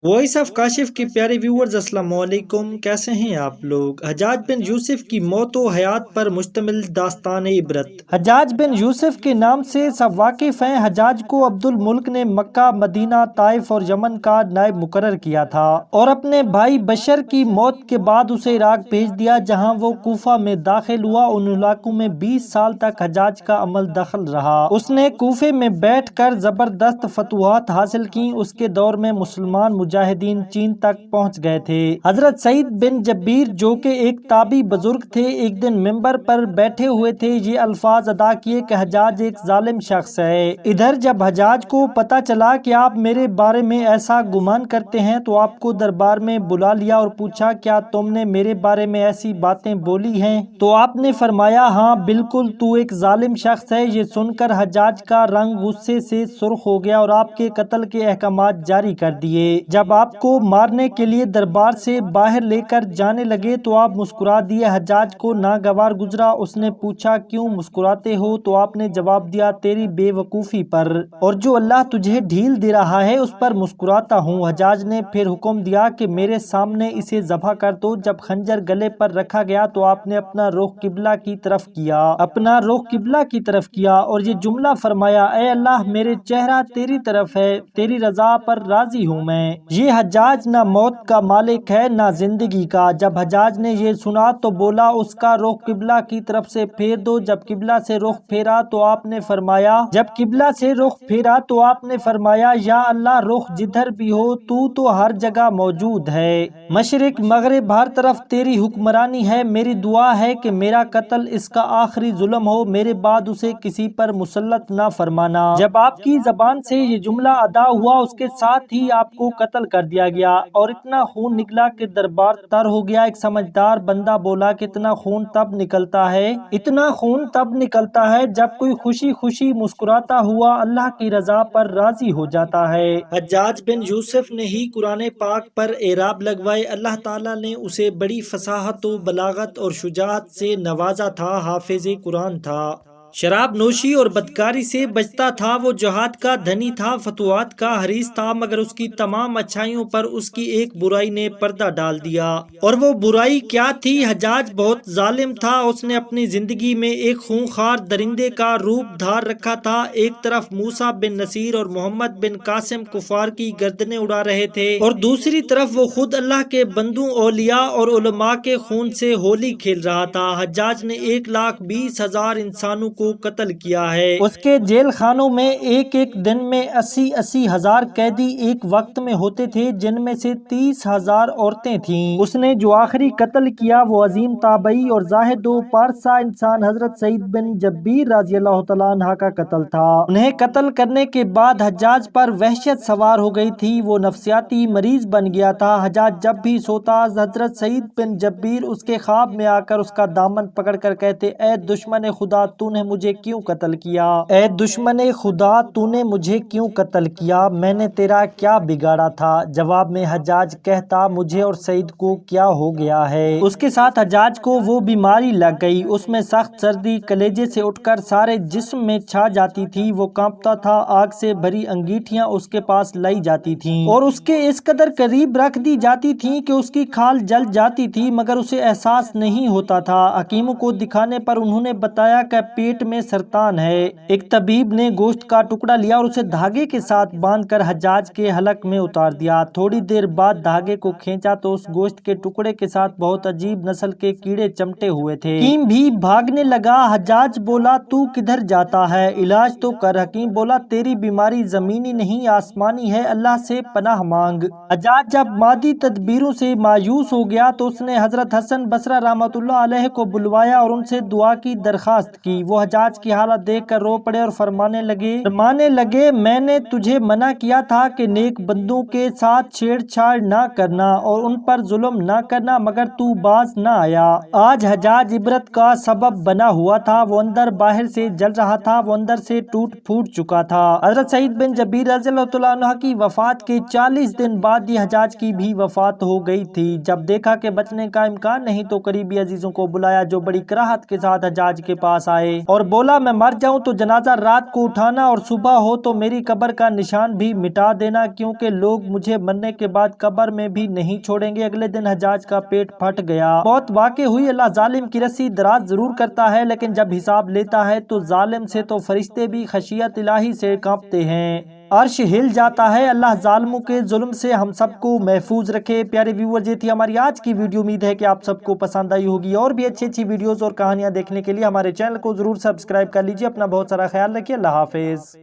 Voice of Kashif کے پیارے viewers, السلام علیکم، کیسے ہیں آپ لوگ؟ حجاج بن یوسف کی موت و حیات پر مشتمل داستان عبرت۔ حجاج بن یوسف کے نام سے سب واقف ہیں۔ حجاج کو عبد الملک نے مکہ، مدینہ، طائف اور یمن کا نائب مقرر کیا تھا اور اپنے بھائی بشر کی موت کے بعد اسے عراق بھیج دیا، جہاں وہ کوفہ میں داخل ہوا۔ ان علاقوں میں 20 سال تک حجاج کا عمل دخل رہا۔ اس نے کوفے میں بیٹھ کر زبردست فتوحات حاصل کی۔ اس کے دور میں مسلمان مجاہدین چین تک پہنچ گئے تھے۔ حضرت سعید بن جبیر، جو کہ ایک تابعی بزرگ تھے، ایک دن منبر پر بیٹھے ہوئے تھے، یہ الفاظ ادا کیے کہ حجاج ایک ظالم شخص ہے۔ ادھر جب حجاج کو پتا چلا کہ آپ میرے بارے میں ایسا گمان کرتے ہیں تو آپ کو دربار میں بلا لیا اور پوچھا، کیا تم نے میرے بارے میں ایسی باتیں بولی ہیں؟ تو آپ نے فرمایا، ہاں بالکل، تو ایک ظالم شخص ہے۔ یہ سن کر حجاج کا رنگ غصے سے سرخ ہو گیا اور آپ کے قتل کے احکامات جاری کر دیے۔ جب آپ کو مارنے کے لیے دربار سے باہر لے کر جانے لگے تو آپ مسکرا دیے۔ حجاج کو ناگوار گزرا۔ اس نے پوچھا، کیوں مسکراتے ہو؟ تو آپ نے جواب دیا، تیری بے وقوفی پر، اور جو اللہ تجھے ڈھیل دے رہا ہے اس پر مسکراتا ہوں۔ حجاج نے پھر حکم دیا کہ میرے سامنے اسے ذبح کر دو۔ جب خنجر گلے پر رکھا گیا تو آپ نے اپنا رخ قبلہ کی طرف کیا اور یہ جملہ فرمایا، اے اللہ، میرے چہرہ تیری طرف ہے، تیری رضا پر راضی ہوں میں۔ یہ حجاج نہ موت کا مالک ہے نہ زندگی کا۔ جب حجاج نے یہ سنا تو بولا، اس کا رخ قبلہ کی طرف سے پھیر دو۔ جب قبلہ سے رخ پھیرا تو آپ نے فرمایا، یا اللہ، رخ جدھر بھی ہو تو ہر جگہ موجود ہے، مشرق مغرب ہر طرف تیری حکمرانی ہے۔ میری دعا ہے کہ میرا قتل اس کا آخری ظلم ہو، میرے بعد اسے کسی پر مسلط نہ فرمانا۔ جب آپ کی زبان سے یہ جملہ ادا ہوا، اس کے ساتھ ہی آپ کو قتل کر دیا گیا اور اتنا خون نکلا کہ دربار تر ہو گیا۔ ایک سمجھدار بندہ بولا کہ اتنا خون تب نکلتا ہے جب کوئی خوشی خوشی مسکراتا ہوا اللہ کی رضا پر راضی ہو جاتا ہے۔ حجاج بن یوسف نے ہی قرآن پاک پر اعراب لگوائے۔ اللہ تعالیٰ نے اسے بڑی فصاحت و بلاغت اور شجاعت سے نوازا تھا۔ حافظ قرآن تھا، شراب نوشی اور بدکاری سے بچتا تھا۔ وہ جہاد کا دھنی تھا، فتوحات کا حریص تھا، مگر اس کی تمام اچھائیوں پر اس کی ایک برائی نے پردہ ڈال دیا۔ اور وہ برائی کیا تھی؟ حجاج بہت ظالم تھا۔ اس نے اپنی زندگی میں ایک خونخوار درندے کا روپ دھار رکھا تھا۔ ایک طرف موسیٰ بن نصیر اور محمد بن قاسم کفار کی گردنیں اڑا رہے تھے اور دوسری طرف وہ خود اللہ کے بندوں، اولیاء اور علماء کے خون سے ہولی کھیل رہا تھا۔ حجاج نے 1,20,000 انسانوں کو قتل کیا ہے۔ اس کے جیل خانوں میں ایک دن میں 80 ہزار قیدی ایک وقت میں ہوتے تھے، جن میں سے 30,000 عورتیں تھیں۔ اس نے جو آخری قتل کیا وہ عظیم تابعی اور زاہد و پارسا انسان حضرت سعید بن جبیر رضی اللہ تعالیٰ عنہ کا قتل تھا۔ انہیں قتل کرنے کے بعد حجاج پر وحشت سوار ہو گئی تھی، وہ نفسیاتی مریض بن گیا تھا۔ حجاج جب بھی سوتا، حضرت سعید بن جبیر اس کے خواب میں آ کر اس کا دامن پکڑ کر کہتے، اے دشمن خدا، تو نے مجھے کیوں قتل کیا؟ اے دشمن خدا، تو نے مجھے کیوں قتل کیا؟ میں نے تیرا کیا بگاڑا تھا؟ جواب میں حجاج کہتا، مجھے اور سعید کو کیا ہو گیا ہے؟ اس کے ساتھ حجاج کو وہ بیماری لگ گئی، اس میں سخت سردی کلیجے سے اٹھ کر سارے جسم میں چھا جاتی تھی، وہ کانپتا تھا، آگ سے بھری انگیٹھیاں اس کے پاس لائی جاتی تھیں اور اس کے اس قدر قریب رکھ دی جاتی تھیں کہ اس کی کھال جل جاتی تھی، مگر اسے احساس نہیں ہوتا تھا۔ حکیموں کو دکھانے پر انہوں نے بتایا کہ پیٹ میں سرطان ہے۔ ایک طبیب نے گوشت کا ٹکڑا لیا اور اسے دھاگے کے ساتھ باندھ کر حجاج کے حلق میں اتار دیا۔ تھوڑی دیر بعد دھاگے کو کھینچا تو اس گوشت کے ٹکڑے کے ساتھ بہت عجیب نسل کے کیڑے چمٹے ہوئے تھے۔ حکیم بھی بھاگنے لگا۔ حجاج بولا، تو کدھر جاتا ہے؟ علاج تو کر۔ حکیم بولا، تیری بیماری زمینی نہیں آسمانی ہے، اللہ سے پناہ مانگ۔ حجاج جب مادی تدبیروں سے مایوس ہو گیا تو اس نے حضرت حسن بصری رحمۃ اللہ علیہ کو بلوایا اور ان سے دعا کی درخواست کی۔ وہ حجاج کی حالت دیکھ کر رو پڑے اور فرمانے لگے، میں نے تجھے منع کیا تھا کہ نیک بندوں کے ساتھ چھیڑ چھاڑ نہ کرنا اور ان پر ظلم نہ کرنا، مگر تو باز نہ آیا۔ آج حجاج عبرت کا سبب بنا ہوا تھا، وہ اندر باہر سے جل رہا تھا، وہ اندر سے ٹوٹ پھوٹ چکا تھا۔ حضرت سعید بن جبیر رضی اللہ تعالیٰ عنہ کی وفات کے 40 دن بعد یہ حجاج کی بھی وفات ہو گئی تھی۔ جب دیکھا کہ بچنے کا امکان نہیں تو قریبی عزیزوں کو بلایا، جو بڑی کراہت کے ساتھ حجاج کے پاس آئے اور اور بولا میں مر جاؤں تو جنازہ رات کو اٹھانا اور صبح ہو تو میری قبر کا نشان بھی مٹا دینا، کیونکہ لوگ مجھے مرنے کے بعد قبر میں بھی نہیں چھوڑیں گے۔ اگلے دن حجاج کا پیٹ پھٹ گیا، موت واقع ہوئی۔ اللہ ظالم کی رسی دراز ضرور کرتا ہے، لیکن جب حساب لیتا ہے تو ظالم سے تو فرشتے بھی خشیت الہی سے کانپتے ہیں، عرش ہل جاتا ہے۔ اللہ ظالموں کے ظلم سے ہم سب کو محفوظ رکھے۔ پیارے ویورز، یہ تھی ہماری آج کی ویڈیو، امید ہے کہ آپ سب کو پسند آئی ہوگی۔ اور بھی اچھی ویڈیوز اور کہانیاں دیکھنے کے لیے ہمارے چینل کو ضرور سبسکرائب کر لیجئے۔ اپنا بہت سارا خیال رکھیے۔ اللہ حافظ۔